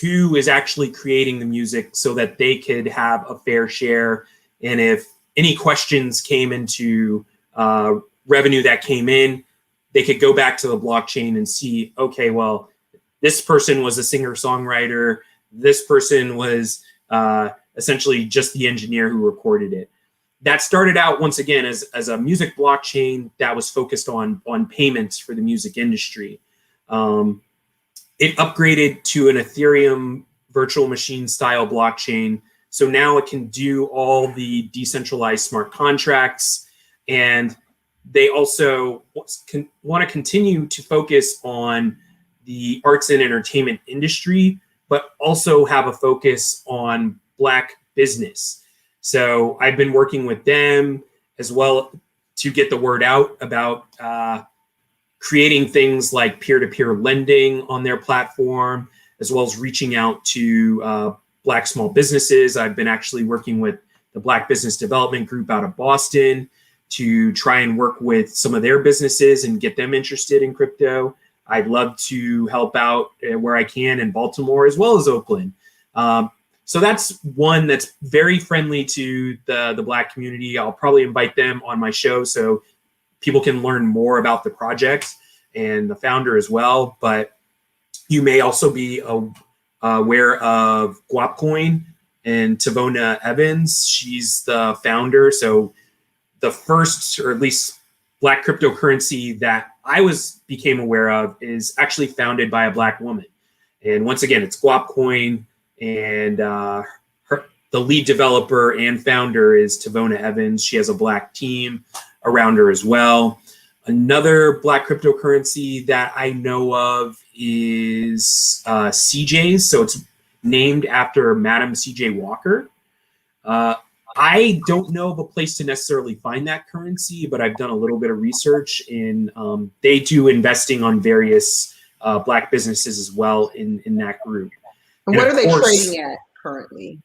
Speaker 3: who is actually creating the music so that they could have a fair share. And if any questions came into revenue that came in, they could go back to the blockchain and see, okay, well, this person was a singer-songwriter, this person was essentially just the engineer who recorded it. That started out, once again, as a music blockchain that was focused on payments for the music industry. It upgraded to an Ethereum virtual machine style blockchain. So now it can do all the decentralized smart contracts. And they also want to continue to focus on the arts and entertainment industry, but also have a focus on Black business. So I've been working with them as well to get the word out about creating things like peer-to-peer lending on their platform, as well as reaching out to Black small businesses. I've been actually working with the Black Business Development Group out of Boston to try and work with some of their businesses and get them interested in crypto. I'd love to help out where I can in Baltimore as well as Oakland. So that's one that's very friendly to the Black community. I'll probably invite them on my show so people can learn more about the project and the founder as well. But you may also be aware of Guapcoin and Tavona Evans. She's the founder. So the first, or at least Black cryptocurrency that I became aware of is actually founded by a Black woman. And once again, it's Guap Coin, and the lead developer and founder is Tavona Evans. She has a Black team around her as well. Another Black cryptocurrency that I know of is CJ's. So it's named after Madam CJ Walker. I don't know of a place to necessarily find that currency, but I've done a little bit of research, and they do investing on various Black businesses as well in that group.
Speaker 2: And what are they trading at currently?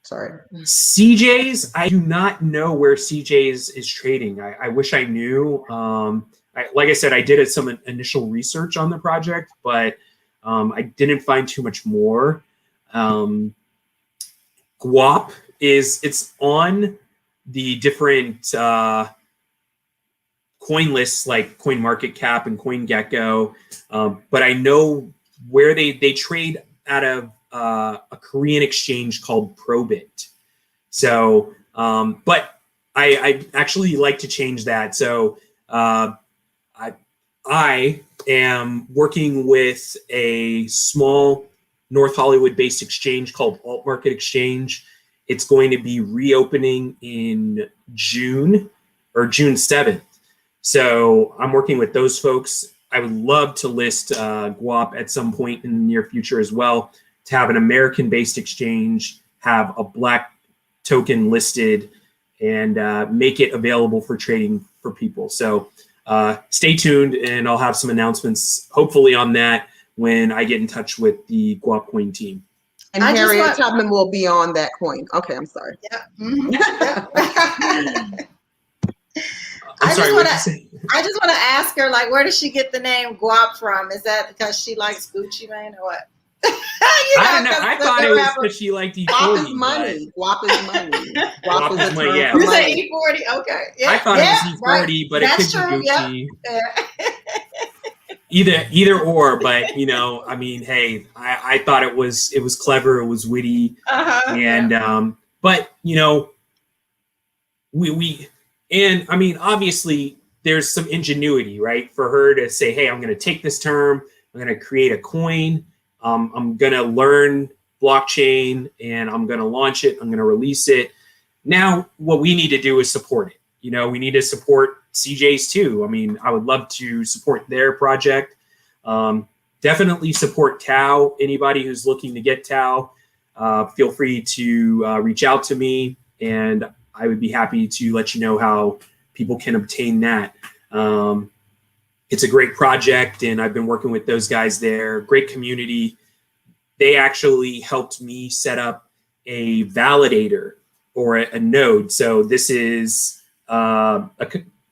Speaker 2: Sorry.
Speaker 3: CJ's, I do not know where CJ's is trading. I wish I knew. Like I said, I did some initial research on the project, but I didn't find too much more. Guap it's on the different coin lists like CoinMarketCap and CoinGecko, but I know where they trade out of a Korean exchange called Probit. So, but I actually like to change that. So I am working with a small North Hollywood-based exchange called Alt Market Exchange. It's going to be reopening in June or June 7th. So I'm working with those folks. I would love to list Guap at some point in the near future as well, to have an American-based exchange, have a Black token listed, and make it available for trading for people. So stay tuned, and I'll have some announcements hopefully on that when I get in touch with the Guap Coin team.
Speaker 2: And Harriet Tubman will be on that coin. Okay, I'm sorry.
Speaker 1: Yeah. Mm-hmm.
Speaker 3: I'm sorry, what did you say?
Speaker 1: I just want to ask her, like, where does she get the name Guap from? Is that because she likes Gucci Mane or what?
Speaker 3: I don't know. I thought it was because she liked E40.
Speaker 2: Guap is money. Guap is money. Guap is money.
Speaker 3: Yeah.
Speaker 1: You say E40? Okay. Yeah.
Speaker 3: I thought it was E40, right. But
Speaker 1: that's
Speaker 3: it could
Speaker 1: true.
Speaker 3: be Gucci.
Speaker 1: Yeah.
Speaker 3: Either or, but you know, I mean, hey, I thought it was clever, it was witty, and but you know, we and I mean, obviously, there's some ingenuity, right, for her to say, hey, I'm going to take this term, I'm going to create a coin, I'm going to learn blockchain, and I'm going to launch it, I'm going to release it. Now, what we need to do is support it. You know, we need to support CJ's too. I mean, I would love to support their project. Definitely support Tau. Anybody who's looking to get Tau, feel free to reach out to me, and I would be happy to let you know how people can obtain that. It's a great project, and I've been working with those guys there. Great community. They actually helped me set up a validator or a node. So this is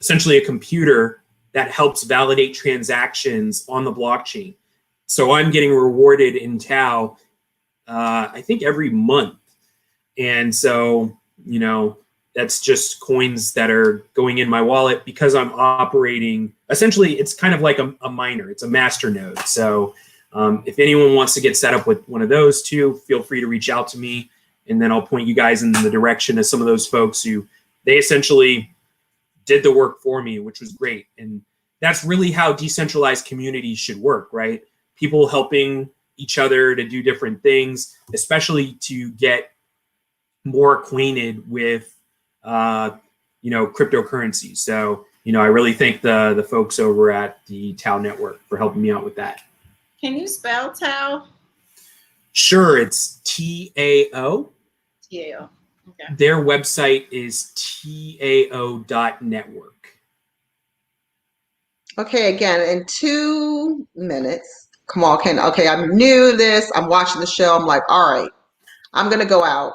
Speaker 3: essentially a computer that helps validate transactions on the blockchain. So I'm getting rewarded in Tau, I think every month. And so, you know, that's just coins that are going in my wallet because I'm operating, essentially it's kind of like a miner, it's a master node. So if anyone wants to get set up with one of those too, feel free to reach out to me, and then I'll point you guys in the direction of some of those folks who they essentially did the work for me, which was great. And that's really how decentralized communities should work, right? People helping each other to do different things, especially to get more acquainted with, you know, cryptocurrency. So, you know, I really thank the folks over at the Tau Network for helping me out with that.
Speaker 1: Can you spell Tau?
Speaker 3: Sure, it's TAO.
Speaker 1: TAO. Okay.
Speaker 3: Their website is tao.network.
Speaker 2: Okay, again, in 2 minutes, Kamal can, okay, I'm new to this, I'm watching the show, I'm like, all right, I'm going to go out.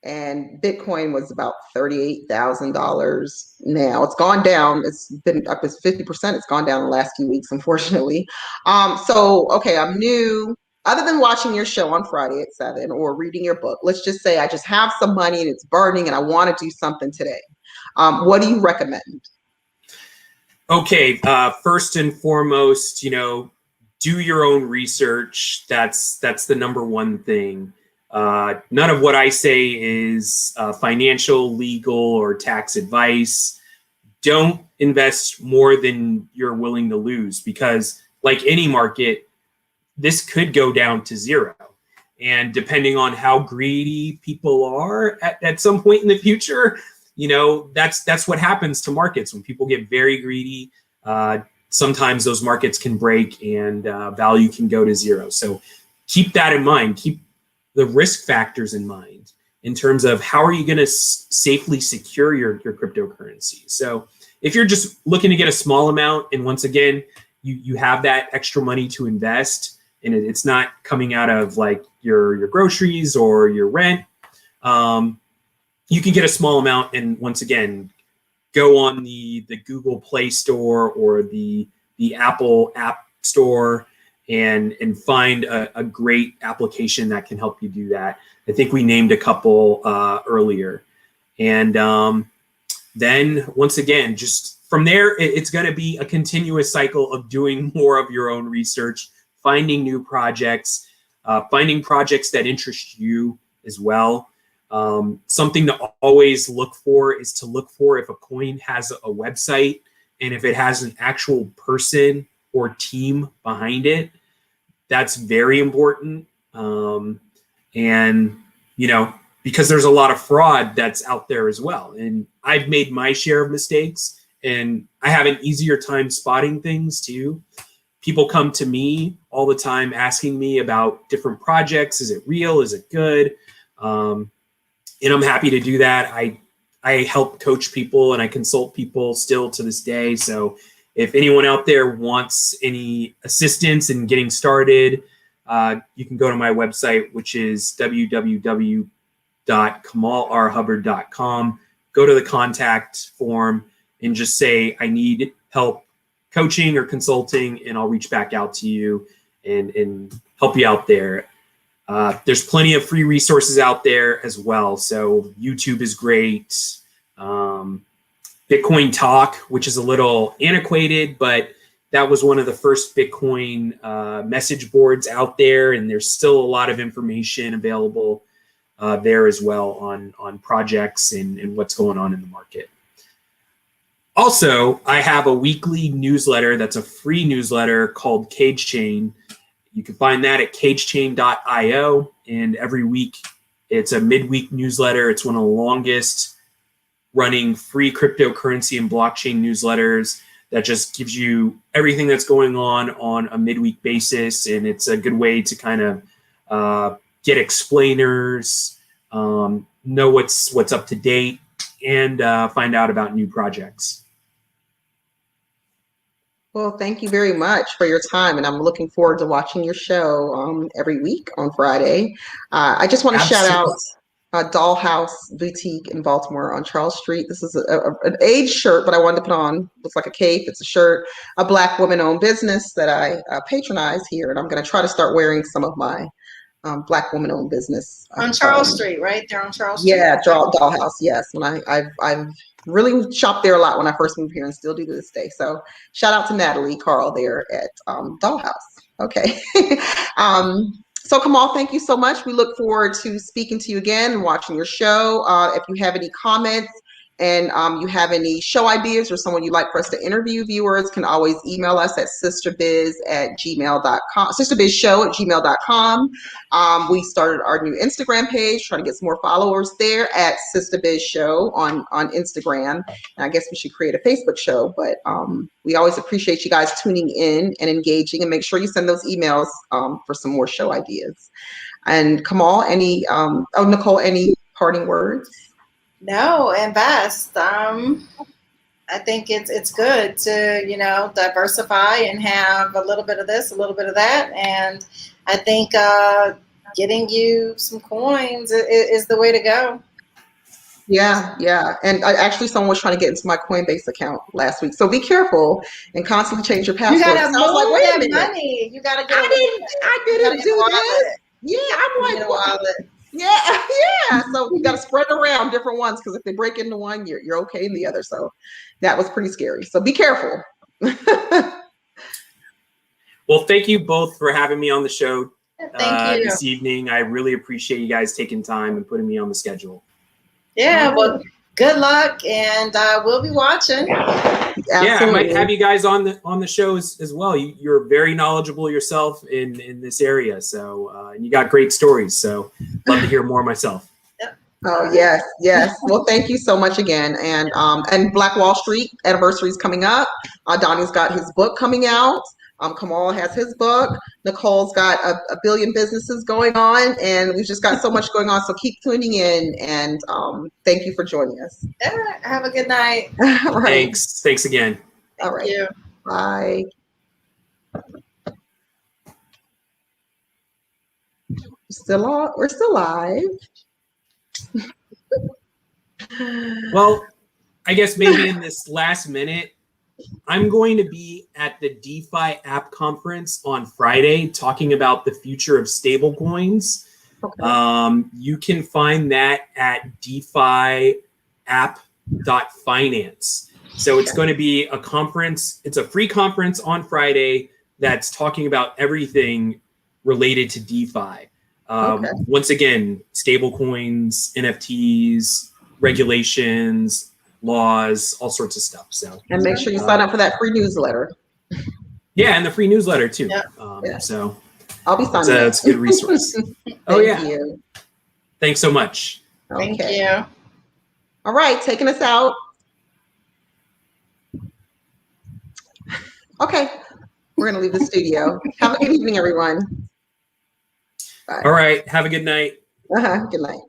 Speaker 2: And Bitcoin was about $38,000 now. It's gone down. It's been up as 50%. It's gone down the last few weeks, unfortunately. So, okay, I'm new. Other than watching your show on Friday at 7 or reading your book, let's just say I just have some money and it's burning and I want to do something today. What do you recommend?
Speaker 3: Okay, first and foremost, you know, do your own research. That's the number one thing. None of what I say is financial, legal, or tax advice. don't invest more than you're willing to lose, because like any market, this could go down to zero. And depending on how greedy people are at some point in the future, you know, that's what happens to markets. When people get very greedy, sometimes those markets can break and value can go to zero. So keep that in mind. Keep the risk factors in mind in terms of how are you going to safely secure your cryptocurrency. So if you're just looking to get a small amount, and once again, you have that extra money to invest, and it's not coming out of like your groceries or your rent, you can get a small amount, and once again, go on the Google Play Store or the Apple App Store and find a great application that can help you do that. I think we named a couple earlier. And then once again, just from there, it's going to be a continuous cycle of doing more of your own research, finding new projects, finding projects that interest you as well. Something to always look for is to look for if a coin has a website and if it has an actual person or team behind it. That's very important. And, you know, because there's a lot of fraud that's out there as well. And I've made my share of mistakes, and I have an easier time spotting things too. People come to me all the time asking me about different projects. Is it real? Is it good? And I'm happy to do that. I help coach people and I consult people still to this day. So if anyone out there wants any assistance in getting started, you can go to my website, which is www.kamalrhubbard.com. Go to the contact form and just say, I need help coaching or consulting, and I'll reach back out to you and help you out there. There's plenty of free resources out there as well. So YouTube is great. Bitcoin Talk, which is a little antiquated, but that was one of the first Bitcoin message boards out there. And there's still a lot of information available there as well on projects and what's going on in the market. Also, I have a weekly newsletter that's a free newsletter called Cage Chain. You can find that at cagechain.io. And every week, it's a midweek newsletter. It's one of the longest running free cryptocurrency and blockchain newsletters that just gives you everything that's going on a midweek basis. And it's a good way to kind of get explainers, know what's up to date, and find out about new projects.
Speaker 2: Well, thank you very much for your time, and I'm looking forward to watching your show every week on Friday. I just want to shout out Dollhouse Boutique in Baltimore on Charles Street. This is an age shirt, but I wanted to put on. Looks like a cape. It's a shirt, a Black woman-owned business that I patronize here, and I'm going to try to start wearing some of my Black woman-owned business
Speaker 1: on Charles Street, right there on Charles Street.
Speaker 2: Yeah, Dollhouse. Yes, when I've really shopped there a lot when I first moved here, and still do to this day. So shout out to Natalie Carl there at Dollhouse. Okay. So Kamal, thank you so much. We look forward to speaking to you again and watching your show. If you have any comments and you have any show ideas or someone you'd like for us to interview, viewers can always email us at sistabiz@gmail.com, sistabizshow@gmail.com. We started our new Instagram page, trying to get some more followers there at Sistabizshow on Instagram. And I guess we should create a Facebook show, but we always appreciate you guys tuning in and engaging, and make sure you send those emails for some more show ideas. And Kamal, Nicole, any parting words?
Speaker 1: No, and best. I think it's good to, diversify and have a little bit of this, a little bit of that. And I think getting you some coins is the way to go.
Speaker 2: Yeah. And actually someone was trying to get into my Coinbase account last week. So be careful and constantly change your password.
Speaker 1: You gotta move
Speaker 2: wait
Speaker 1: that
Speaker 2: a minute.
Speaker 1: money. You gotta get
Speaker 2: I didn't do that. Yeah, I'm like, wallet. Yeah. So you got to spread around different ones, because if they break into one, you're okay in the other. So that was pretty scary. So be careful.
Speaker 3: Well, thank you both for having me on the show
Speaker 1: this
Speaker 3: evening. I really appreciate you guys taking time and putting me on the schedule.
Speaker 1: Yeah, well, Good luck, and we'll be watching.
Speaker 2: Absolutely.
Speaker 3: Yeah, I might have you guys on the shows as well. You're very knowledgeable yourself in this area, so and you got great stories. So love to hear more myself.
Speaker 2: Oh yes, yes. Well, thank you so much again. And Black Wall Street anniversary is coming up. Donnie's got his book coming out. Kamal has his book. Nicole's got a billion businesses going on, and we've just got so much going on. So keep tuning in, and thank you for joining us.
Speaker 1: All right. Have a good night.
Speaker 2: All right.
Speaker 3: Thanks again.
Speaker 2: All right.
Speaker 1: Thank you.
Speaker 2: Bye. We're still live.
Speaker 3: Well, I guess maybe in this last minute, I'm going to be at the DeFi app conference on Friday talking about the future of stablecoins. Okay. You can find that at defiapp.finance. So it's going to be a conference. It's a free conference on Friday that's talking about everything related to DeFi. Once again, stablecoins, NFTs, regulations, laws, all sorts of stuff. So,
Speaker 2: and make sure you sign up for that free newsletter.
Speaker 3: Yeah, and the free newsletter too.
Speaker 1: Yeah.
Speaker 3: So
Speaker 2: I'll be signing up.
Speaker 3: It's a good resource.
Speaker 2: Thank you.
Speaker 3: Thanks so much.
Speaker 1: Thank you.
Speaker 2: All right, taking us out. Okay, we're gonna leave the studio. Have a good evening, everyone. Bye.
Speaker 3: All right, have a good night.
Speaker 2: Good night.